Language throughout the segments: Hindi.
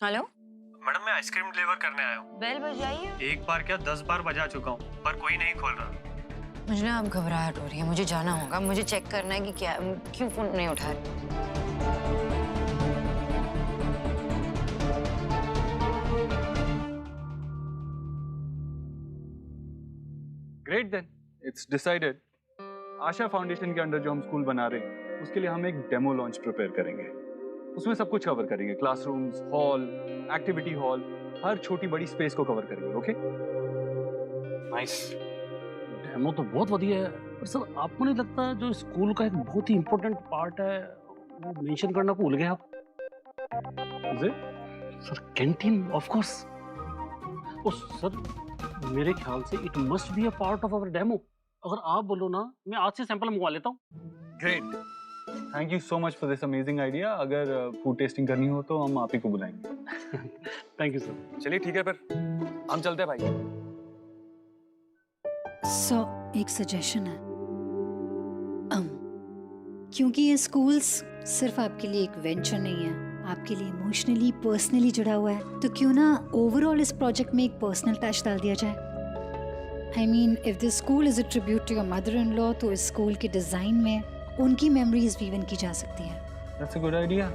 हेलो। मैडम मैं आइसक्रीम डिलीवर करने आया हूँ। बेल बजाई है। एक बार क्या 10 बार बजा चुका हूँ पर कोई नहीं खोल रहा। मुझे ना अब घबराहट हो रही है, मुझे जाना होगा, मुझे चेक करना है कि क्या क्यों फोन नहीं उठा रहे। Great then, it's decided. Asha foundation के अंडर जो हम स्कूल बना रहे हैं उसके लिए हम एक डेमो लॉन्च प्रिपेयर करेंगे। उसमें सब कुछ कवर करेंगे, क्लासरूम्स, हॉल, एक्टिविटी हॉल, हर छोटी बड़ी स्पेस को कवर करेंगे। Okay nice. डेमो तो बहुत बढ़िया है, पर सर आपको नहीं लगता जो स्कूल का एक बहुत ही इम्पोर्टेंट पार्ट है वो मेंशन करना भूल गए आप? Sir canteen of course. Oh sir मेरे ख्याल से it must be a part of our demo. अगर आप बोलो ना मैं आज से सैंपल मंगवा लेता हूँ। Great, thank you so much for this amazing idea. अगर फूड टेस्टिंग करनी हो तो हम आप ही को बुलाएंगे। Thank you sir. चलिए ठीक है, फिर हम चलते हैं भाई। एक सजेशन है। क्योंकि ये स्कूल्स सिर्फ आपके लिए एक वेंचर नहीं है, आपके लिए इमोशनली पर्सनली जुड़ा हुआ है, तो क्यों ना ओवरऑल इस प्रोजेक्ट में एक पर्सनल टच डाल दिया जाए। I mean if this school is a tribute to your mother in law, तो इस स्कूल के डिजाइन में उनकी मेमोरीज वीवन की जा सकती है। That's a good idea,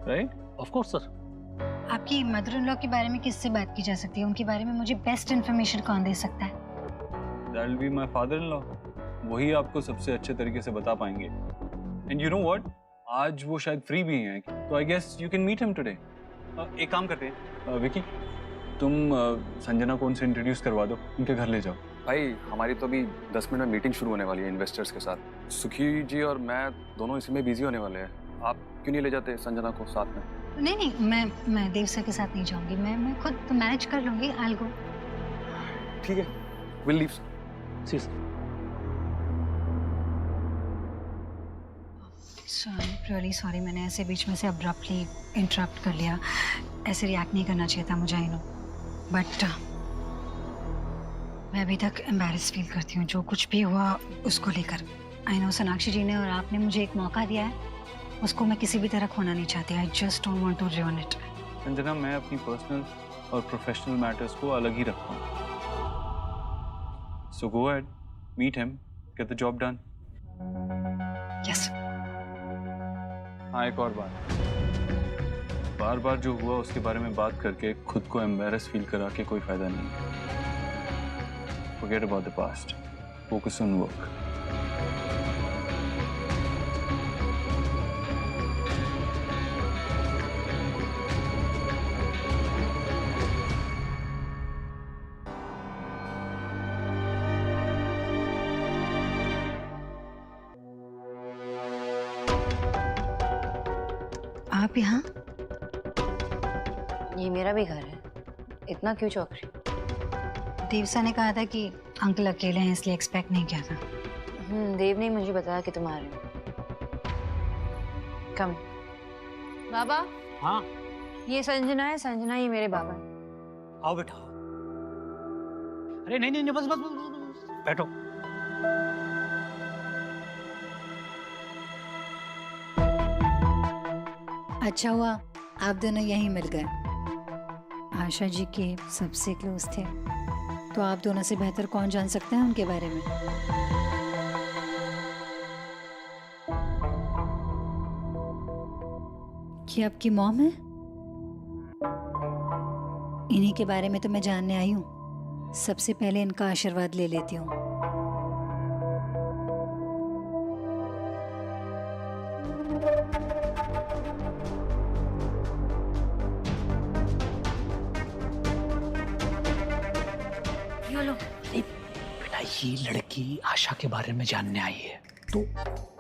right? Of course sir. आपकी मदर इन लॉ के बारे में किससे बात की जा सकती है? उनके बारे में मुझे बेस्ट इन्फॉर्मेशन कौन दे सकता है? That will be my father in law. वही आपको सबसे अच्छे तरीके से बता पाएंगे। एंड यू नो व्हाट, आज वो शायद फ्री भी हैं, तो I guess you can meet him today. एक काम करते हैं, विकी तुम संजना को उनसे इंट्रोड्यूस करवा दो, उनके घर ले जाओ। भाई हमारी तो अभी 10 मिनट में मीटिंग शुरू होने वाली है इन्वेस्टर्स के साथ। सुखी जी और मैं दोनों इसी में बिजी होने वाले हैं। आप क्यों नहीं ले जाते संजना को साथ में? नहीं, मैं देव सर के साथ नहीं जाऊंगी। मैं खुद मैनेज कर लूंगी। I will go. ठीक है, will leave. See sir. Really sorry, मैंने ऐसे बीच में से अब्रप्टली इंटरप्ट कर लिया। ऐसे रिएक्ट नहीं करना चाहिए था मुझे, आई नो, बट मैं अभी तक एम्बैरेस फील करती हूँ जो कुछ भी हुआ उसको लेकर। आई नो सोनाक्षी जी ने और आपने मुझे एक मौका दिया है, उसको मैं किसी भी तरह खोना नहीं चाहती। I just don't want to ruin it। Sanjana, मैं अपनी पर्सनल और प्रोफेशनल मैटर्स को अलग ही रखता हूँ। So go ahead, meet him, get the job done. Yes. हाँ, एक और बात, बार बार जो हुआ उसके बारे में बात करके खुद को एम्बैरस फील करा के कोई फायदा नहीं है। Forget about the past. Focus on work. आप यहाँ? ये मेरा भी घर है, इतना क्यों चौंक रही? देवसा ने कहा था कि अंकल अकेले हैं, इसलिए एक्सपेक्ट नहीं किया था। देव ने मुझे बताया कि तुम आ रहे हो। कम। बाबा। हाँ ये संजना है, संजना ये मेरे बाबा है। आओ बेटा। अरे नहीं नहीं नहीं, बस बस बस, बस, बस। बैठो। अच्छा हुआ आप दोनों यहीं मिल गए। आशा जी के सबसे क्लोज थे, तो आप दोनों से बेहतर कौन जान सकता है उनके बारे में। ये आपकी मॉम है? इन्हीं के बारे में तो मैं जानने आई हूँ। सबसे पहले इनका आशीर्वाद ले लेती हूँ। बेटा ये लड़की आशा के बारे में जानने आई है, तो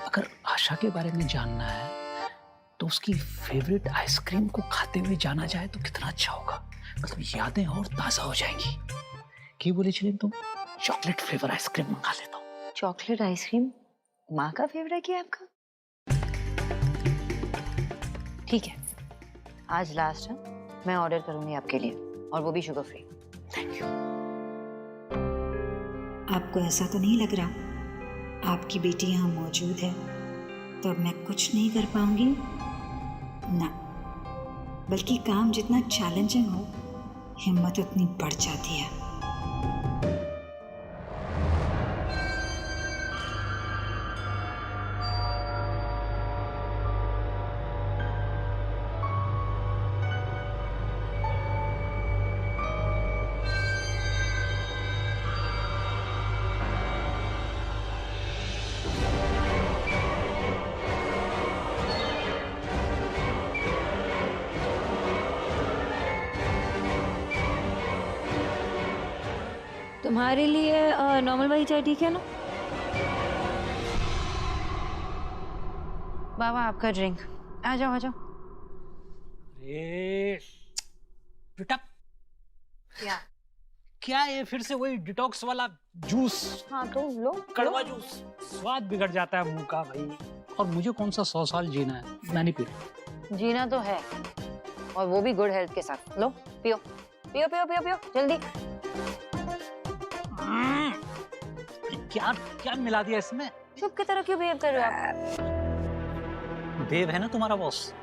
अगर आशा के बारे में जानना है तो उसकी फेवरेट आइसक्रीम को खाते हुए जाना जाए तो कितना अच्छा होगा। मतलब यादें और ताजा हो जाएंगी। क्या बोले चलिए तुम चॉकलेट फ्लेवर आइसक्रीम मंगा लेता हूँ। चॉकलेट आइसक्रीम माँ का फेवरेट है आपका? ठीक है, आज लास्ट है, मैं ऑर्डर करूंगी आपके लिए, और वो भी शुगर फ्री। Thank you. आपको ऐसा तो नहीं लग रहा आपकी बेटी यहाँ मौजूद है तो अब मैं कुछ नहीं कर पाऊंगी? ना, बल्कि काम जितना चैलेंजिंग हो, हिम्मत उतनी बढ़ जाती है। तुम्हारे लिए नॉर्मल वाली चाय ठीक है ना? बाबा आपका ड्रिंक। आ जाओ आ जाओ। अरे बेटा, क्या? क्या ये फिर से वही डिटॉक्स वाला जूस? हाँ तो लो। कड़वा जूस, स्वाद बिगड़ जाता है मुंह का भाई। और मुझे कौन सा 100 साल जीना है? मैं नहीं पी। जीना तो है, और वो भी गुड हेल्थ के साथ। लो पियो पियो पियो पियो पियो जल्दी। क्या क्या मिला दिया इसमें? चुप की तरह क्यों बिहेव कर रहे हो आप? देव है ना तुम्हारा बॉस,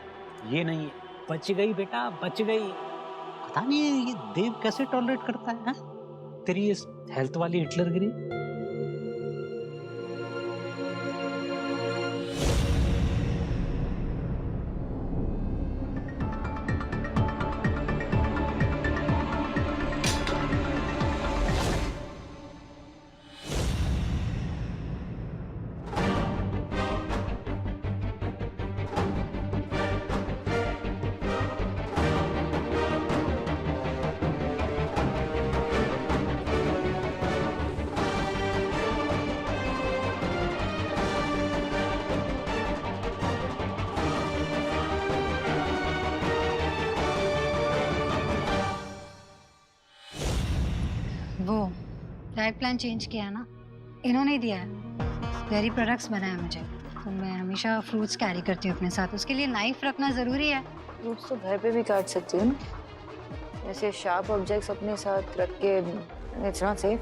ये नहीं है। बच गई बेटा, बच गई। पता नहीं ये देव कैसे टॉलरेट करता है, हा? तेरी इस हेल्थ वाली हिटलरगिरी। वो डाइट प्लान चेंज किया ना, इन्होंने ही दिया है। डेयरी प्रोडक्ट्स बनाया मुझे, तो मैं हमेशा फ्रूट्स कैरी करती हूँ अपने साथ। उसके लिए नाइफ रखना ज़रूरी है। फ्रूट्स तो घर पे भी काट सकती हो ना, ऐसे शार्प ऑब्जेक्ट्स अपने साथ रख के। It's not safe.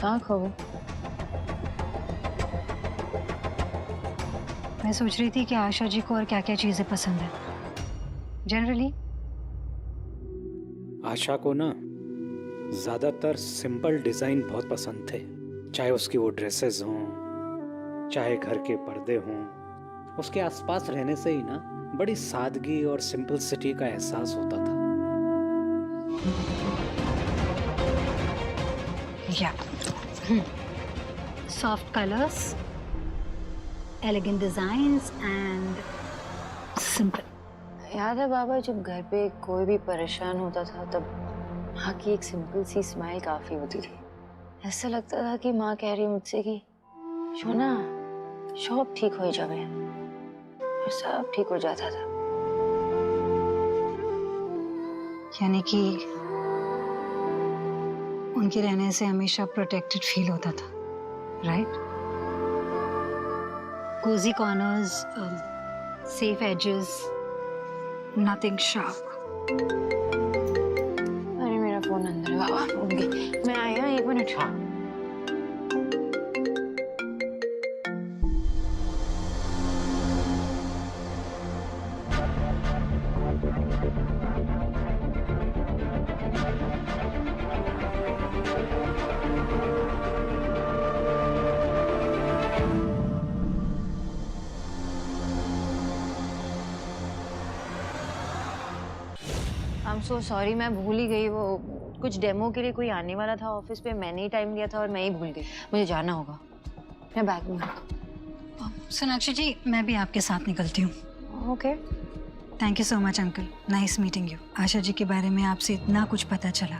कहाँ खो गए? मैं सोच रही थी कि आशा जी को और क्या क्या चीज़ें पसंद है जनरली। आशा को ना ज़्यादातर सिंपल डिज़ाइन बहुत पसंद थे, चाहे उसकी वो ड्रेसेस हों, चाहे घर के पर्दे हों। उसके आसपास रहने से ही ना बड़ी सादगी और सिंपलिसिटी का एहसास होता था। या soft colours, elegant designs and simple. याद है बाबा, जब घर पे कोई भी परेशान होता था तब माँ की एक सिंपल सी स्माइल काफी होती थी। ऐसा लगता था कि माँ कह रही मुझसे कि शोना सब ठीक हो जावे, और सब ठीक हो जाता था। यानी कि उनके रहने से हमेशा प्रोटेक्टेड फील होता था, right? Cosy corners, safe edges, nothing sharp. अरे मेरा फोन अंदर है बाबा, भूल गई। मैं आया 1 मिनट। हाँ। I'm so sorry, मैं भूल ही गई। वो कुछ डेमो के लिए कोई आने वाला था ऑफिस पे, मैंने ही टाइम दिया था और मैं ही भूल गई। मुझे जाना होगा, मैं बैग में। सोनाक्षी जी, मैं भी आपके साथ निकलती हूँ। Okay. Thank you so much uncle, nice meeting you. Asha ji के बारे में आपसे इतना कुछ पता चला,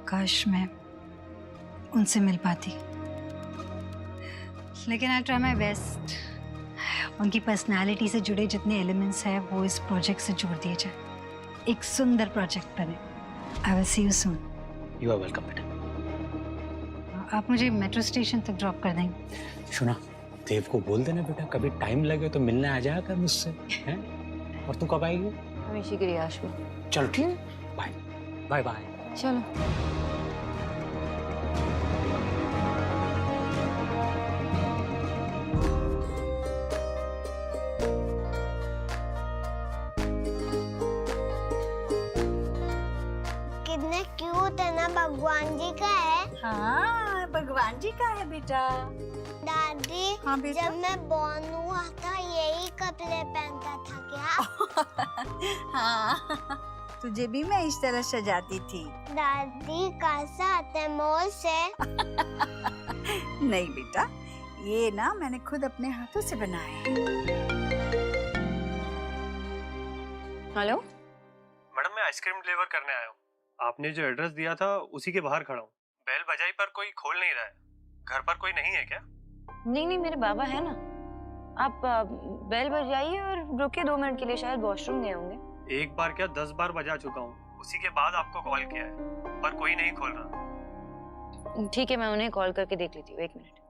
काश मैं उनसे मिल पाती। लेकिन आई ट्राई माई बेस्ट। उनकी पर्सनालिटी से जुड़े जितने एलिमेंट्स हैं वो इस प्रोजेक्ट से जोड़ दिए जाए, एक सुंदर प्रोजेक्ट बने। I will see you soon. You are welcome बेटा। आप मुझे मेट्रो स्टेशन तक ड्रॉप कर देंगे? सुना, देव को बोल देना बेटा, कभी टाइम लगे तो मिलने आ जाया कर मुझसे, हैं? और तू कब आएगी? हमेशा की रियाश में। चल ठीक, बाय बाय बाय। चलो। खाना भगवान जी का है? हाँ, भगवान जी का है बेटा। दादी, हाँ बेटा। जब मैं बॉर्न हुआ था यही कपड़े पहनता था क्या? हाँ, तुझे भी मैं इस तरह सजाती थी। दादी कैसा आते मॉल से? नहीं बेटा, ये ना मैंने खुद अपने हाथों से बनाए हैं। हेलो, मैडम मैं आइसक्रीम डिलीवर करने आया हूँ। आपने जो एड्रेस दिया था उसी के बाहर खड़ा हूँ। बेल बजाई पर कोई खोल नहीं रहा है। घर पर कोई नहीं है क्या? नहीं नहीं, मेरे बाबा है ना। आप बेल बजाइए और रुकिए 2 मिनट के लिए, शायद वॉशरूम गए होंगे। एक बार क्या 10 बार बजा चुका हूँ। उसी के बाद आपको कॉल किया है, पर कोई नहीं खोल रहा। ठीक है, मैं उन्हें कॉल करके देख लेती हूँ, 1 मिनट।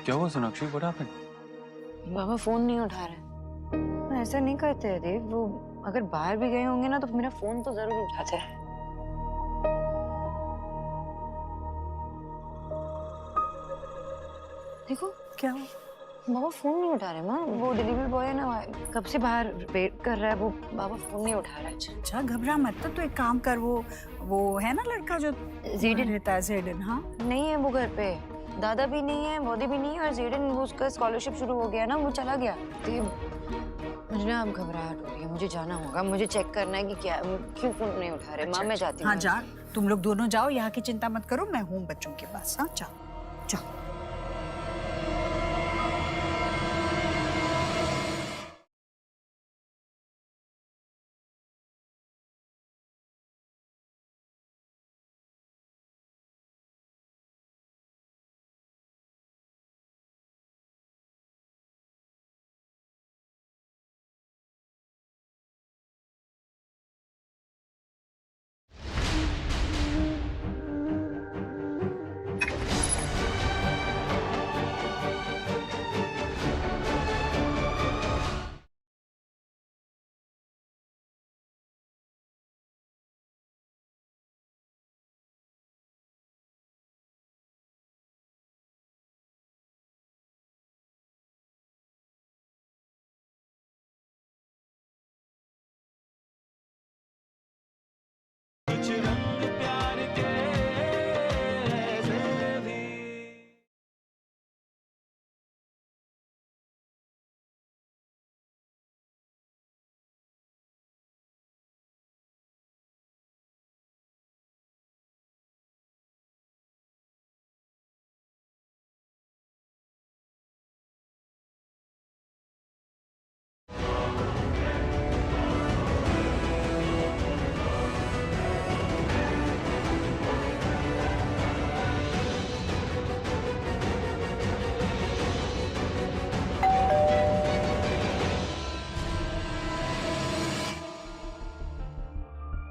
क्या हुआ Sonakshi? What happened? Baba phone नहीं उठा रहे। ऐसा नहीं करते हैं देव, वो अगर बाहर भी गए होंगे ना तो मेरा फोन तो जरूर उठाते हैं। देखो क्या हुआ? बाबा फोन नहीं उठा रहे माँ। वो डिलीवरी बॉय है ना, कब से बाहर वेट कर रहा है, वो बाबा फोन नहीं उठा रहा है। अच्छा घबरा मत, तो एक काम कर, वो है ना लड़का जो जेडन रहता है, जेडन। हाँ नहीं है वो घर पे, दादा भी नहीं है, मोदी भी नहीं है, और जेडन वो उसका स्कॉलरशिप शुरू हो गया ना, वो चला गया। मुझे ना अब घबराहट हो रही है, मुझे जाना होगा, मुझे चेक करना है कि क्या क्यों फोन नहीं उठा रहे। माँ मैं जाती हूँ। हाँ जा, तुम लोग दोनों जाओ, यहाँ की चिंता मत करो, मैं हूँ बच्चों के पास। हाँ जाओ जाओ।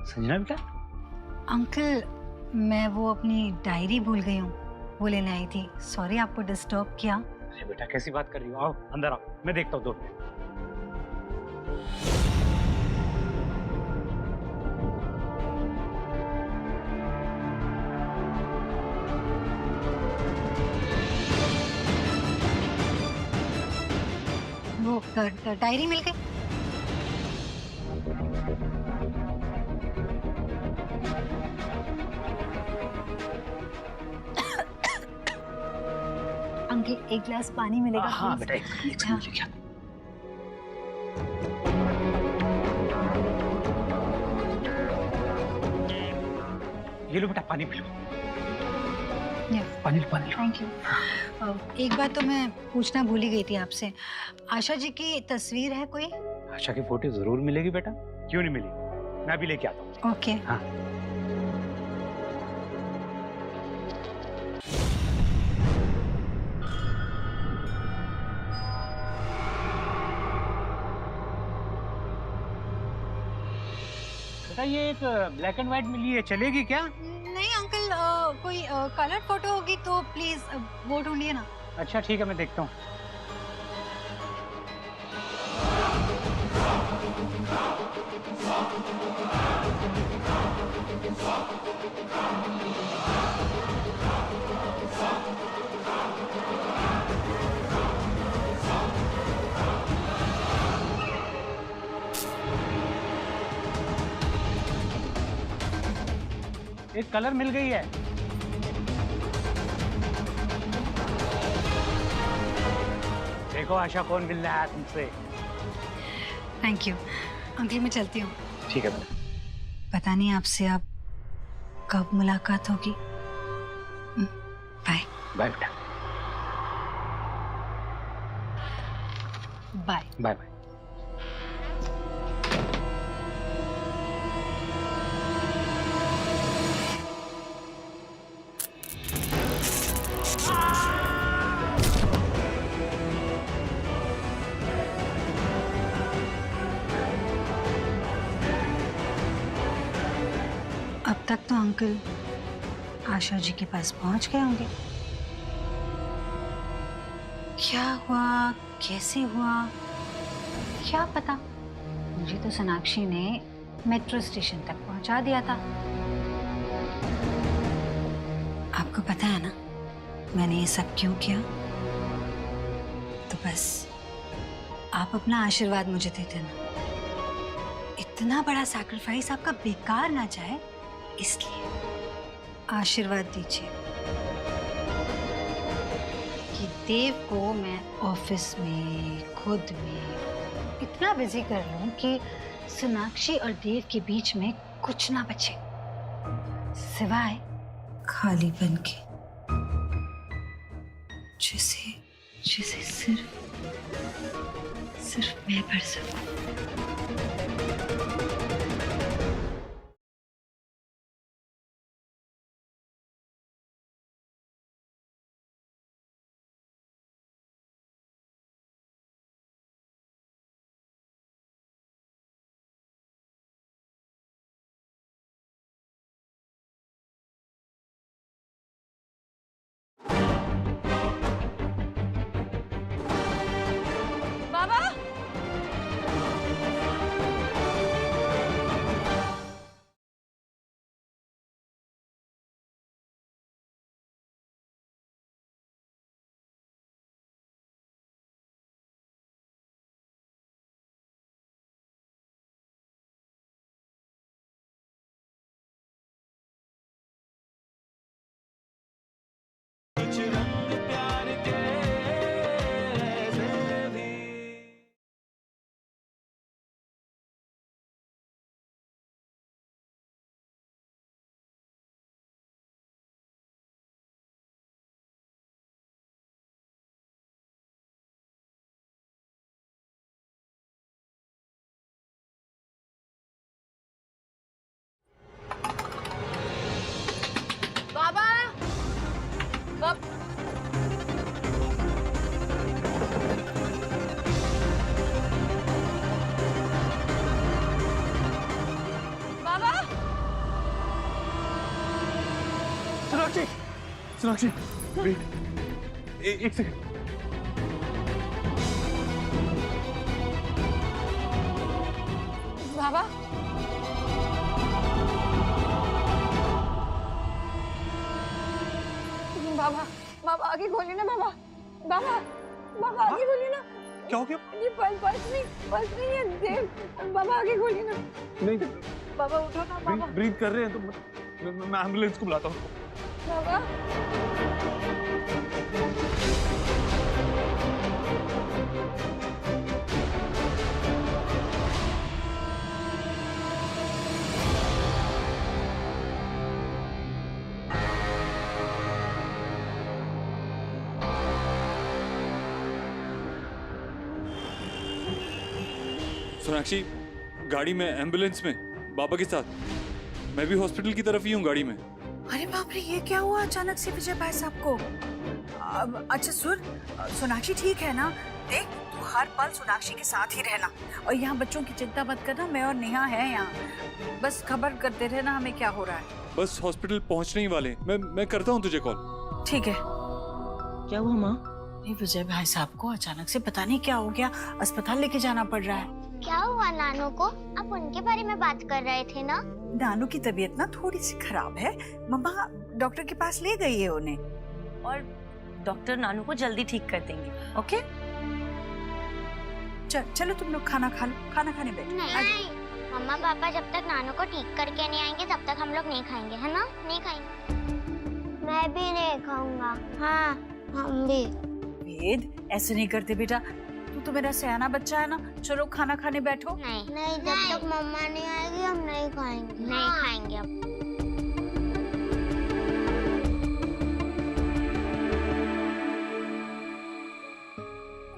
संजना बेटा, अंकल मैं वो अपनी डायरी भूल गई हूँ, वो लेने आई थी। सॉरी आपको डिस्टर्ब किया। अरे बेटा कैसी बात कर रही हो? आओ अंदर आओ, मैं देखता हूँ 2 मिनट। वो डायरी मिल गई। अंकल एक गिलास पानी मिलेगा? हाँ please? बेटा, एक सेकंड लेके आता हूँ। ये लो बेटा, पानी पी लो। पानी लो, पानी लो। Thank you. एक बात तो मैं पूछना भूल ही गई थी आपसे, आशा जी की तस्वीर है कोई? आशा की फोटो जरूर मिलेगी बेटा, क्यों नहीं मिलेगी? मैं अभी लेके आता हूँ। ओके। हाँ बेटा, ये एक ब्लैक एंड व्हाइट मिली है, चलेगी क्या? नहीं अंकल, कोई कलर फोटो होगी तो प्लीज वो ढूंढिए ना। अच्छा ठीक है, मैं देखता हूँ। एक कलर मिल गई है। देखो आशा कौन मिल रहा है तुमसे। थैंक यू अंकल, मैं चलती हूँ। ठीक है बेटा। पता नहीं आपसे अब कब मुलाकात होगी। बाय। बाय बेटा। बाय। Bye bye. अब तक तो अंकल आशा जी के पास पहुंच गए होंगे। क्या हुआ, कैसे हुआ, क्या पता। मुझे तो सोनाक्षी ने मेट्रो स्टेशन तक पहुंचा दिया था। आपको पता है ना मैंने ये सब क्यों किया? तो बस आप अपना आशीर्वाद मुझे दे देना। इतना बड़ा सैक्रिफाइस आपका बेकार ना जाए, इसलिए आशीर्वाद दीजिए कि देव को मैं ऑफिस में खुद में इतना बिजी कर लूं कि सोनाक्षी और देव के बीच में कुछ ना बचे सिवाय खालीपन के, जिसे सिर्फ मैं भर सकूं। सोनाक्षी वेट, एक सेकंड। बाबा बाबा बाबा आगे खोलिए ना बाबा। बाबा बाबा आगे खोलिए ना। क्या हो गया? ये पल्स नहीं है देव। बाबा आगे खोलिए ना। नहीं बाबा उठो ना बाबा। ब्रीथ कर रहे हैं तो मैं एम्बुलेंस को बुलाता हूँ। बाबा सोनाक्षी गाड़ी में, एम्बुलेंस में, बाबा के साथ। मैं भी हॉस्पिटल की तरफ ही हूँ गाड़ी में। अरे बाप रे, ये क्या हुआ अचानक से विजय भाई साहब को? अच्छा सुन, सोनाक्षी ठीक है ना? देख तू हर पल सोनाक्षी के साथ ही रहना और यहाँ बच्चों की चिंता मत करना। मैं और नेहा है यहाँ, बस खबर करते रहना हमें क्या हो रहा है। बस हॉस्पिटल पहुँचने ही वाले। मैं करता हूँ तुझे कॉल। ठीक है। क्या हुआ माँ? विजय भाई साहब को अचानक से पता नहीं क्या हो गया, अस्पताल लेके जाना पड़ रहा है। क्या हुआ नानू को? आप उनके बारे में बात कर रहे थे ना? नानू की तबीयत ना थोड़ी सी खराब है, मम्मा डॉक्टर के पास ले गई है उन्हें। और डॉक्टर नानू को जल्दी ठीक कर देंगे। ओके चलो तुम लोग खाना खा लो, खाना खाने बैठो। नहीं, मम्मा पापा जब तक नानू को ठीक करके नहीं आएंगे तब तक हम लोग नहीं खाएंगे, है ना? नहीं खाएंगे। मैं भी नहीं खाऊंगा। हाँ हम भी। वेद ऐसे नहीं करते बेटा, तू तो मेरा सयाना बच्चा है ना। चलो खाना खाने बैठो। नहीं, जब तक मम्मा नहीं आएगी हम नहीं खाएंगे। नहीं खाएंगे अब।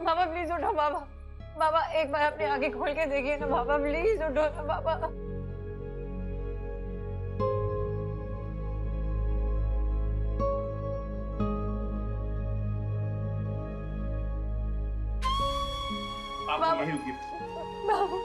बाबा प्लीज उठो बाबा। बाबा एक बार अपनी आंखें खोल के देखिए ना बाबा, प्लीज उठो ना बाबा। आप यहीं रुकिए। बाबा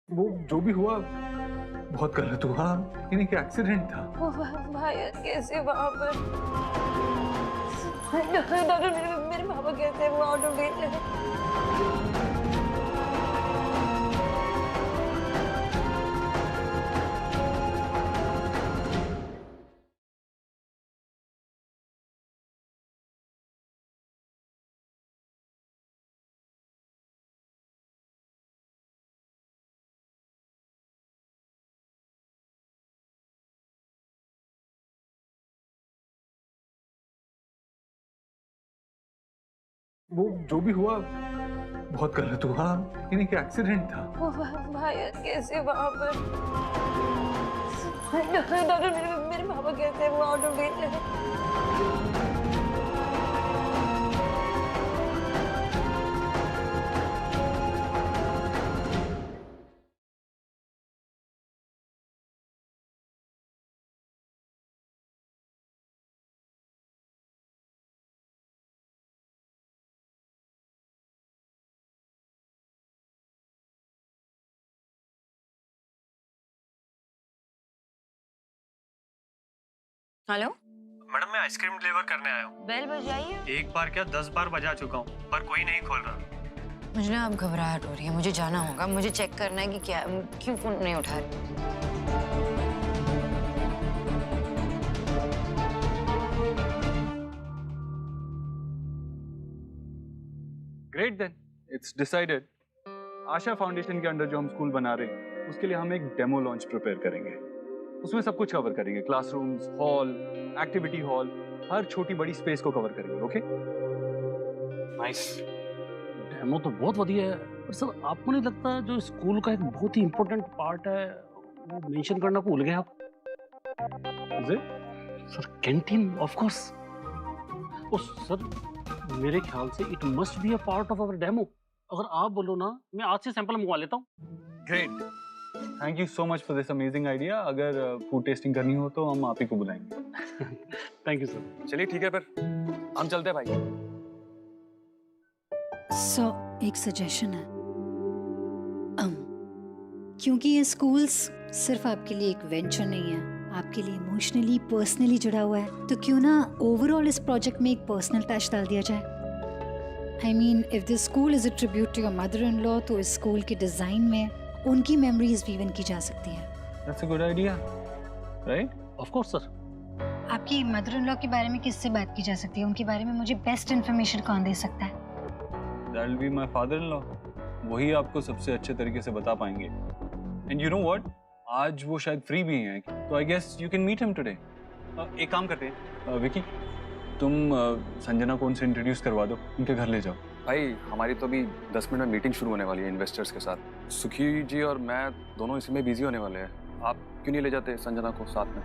वो जो भी हुआ बहुत गलत हुआ, यानी कि एक्सीडेंट था। भाई कैसे वहाँ पर डॉक्टर मेरे पापा कैसे हैं? वो आउट ऑफ डेंजर है। वो जो भी हुआ बहुत गलत हुआ, यानी कि एक्सीडेंट था। भाई कैसे वहाँ पर डॉक्टर मेरे पापा कैसे हैं? वो आउट ऑफ डेंजर है। हेलो मैडम मैं आइसक्रीम डिलीवर करने आया हूँ। बेल बजाइए। एक बार क्या 10 बार बजा चुका हूँ पर कोई नहीं खोल रहा। मुझे ना अब घबराहट हो रही है, मुझे जाना होगा। मुझे चेक करना है कि क्या क्यों फोन नहीं उठा रही। Great then, it's decided. Asha foundation के अंडर जो हम स्कूल बना रहे हैं उसके लिए हम एक डेमो लॉन्च प्रिपेयर करेंगे। उसमें सब कुछ कवर करेंगे, क्लासरूम्स, हॉल, एक्टिविटी हॉल, हर छोटी बड़ी स्पेस को कवर करेंगे। Okay nice. डेमो तो बहुत बढ़िया है, पर सर आपको नहीं लगता जो स्कूल का एक बहुत ही इम्पोर्टेंट पार्ट है वो मेंशन करना भूल गए आप? Sir canteen of course. Oh sir मेरे ख्याल से it must be a part of our demo. अगर आप बोलो ना मैं आज से सैंपल मंगवा लेता हूँ। Great, thank you so much for this amazing idea. अगर फूड टेस्टिंग करनी हो तो हम आप ही को बुलाएंगे। Thank you sir. चलिए ठीक है, फिर हम चलते हैं भाई। सो एक सजेशन है, क्योंकि ये स्कूल्स सिर्फ आपके लिए एक वेंचर नहीं है, आपके लिए इमोशनली पर्सनली जुड़ा हुआ है, तो क्यों ना ओवरऑल इस प्रोजेक्ट में एक पर्सनल टच डाल दिया जाए। I mean if this school is a tribute to your mother in law, तो इस स्कूल के डिजाइन में उनकी मेमोरीज वीवन की जा सकती है। That's a good idea, right? Of course sir. आपकी मदर इन लॉ के बारे में किससे बात की जा सकती है? उनके बारे में मुझे बेस्ट इन्फॉर्मेशन कौन दे सकता है? That will be my father in law. वही आपको सबसे अच्छे तरीके से बता पाएंगे। एंड यू नो व्हाट, आज वो शायद फ्री भी हैं, तो I guess you can meet him today. एक काम करते हैं, विकी तुम संजना को उनसे इंट्रोड्यूस करवा दो, उनके घर ले जाओ। भाई हमारी तो अभी 10 मिनट में मीटिंग शुरू होने वाली है इन्वेस्टर्स के साथ। सुखी जी और मैं दोनों इसी में बिजी होने वाले हैं। आप क्यों नहीं ले जाते संजना को साथ में?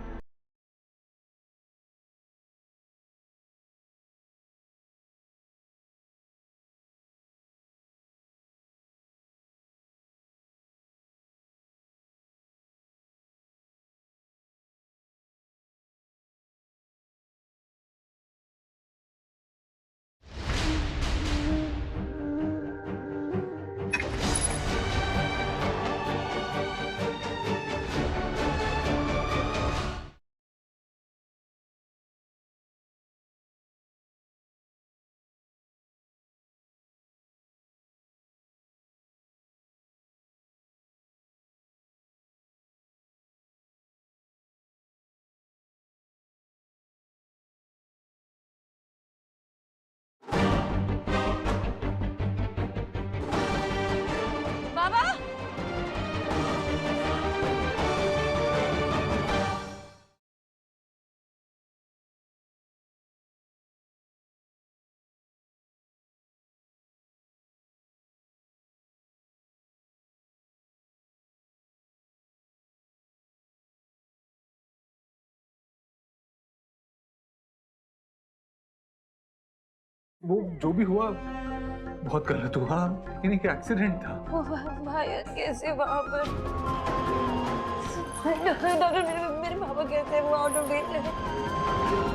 बाबा वो जो भी हुआ बहुत गलत हुआ, लेकिन एक एक्सीडेंट था। भाई कैसे वहां पर डॉक्टर मेरे पापा कैसे वो आउट ऑफ डेंजर है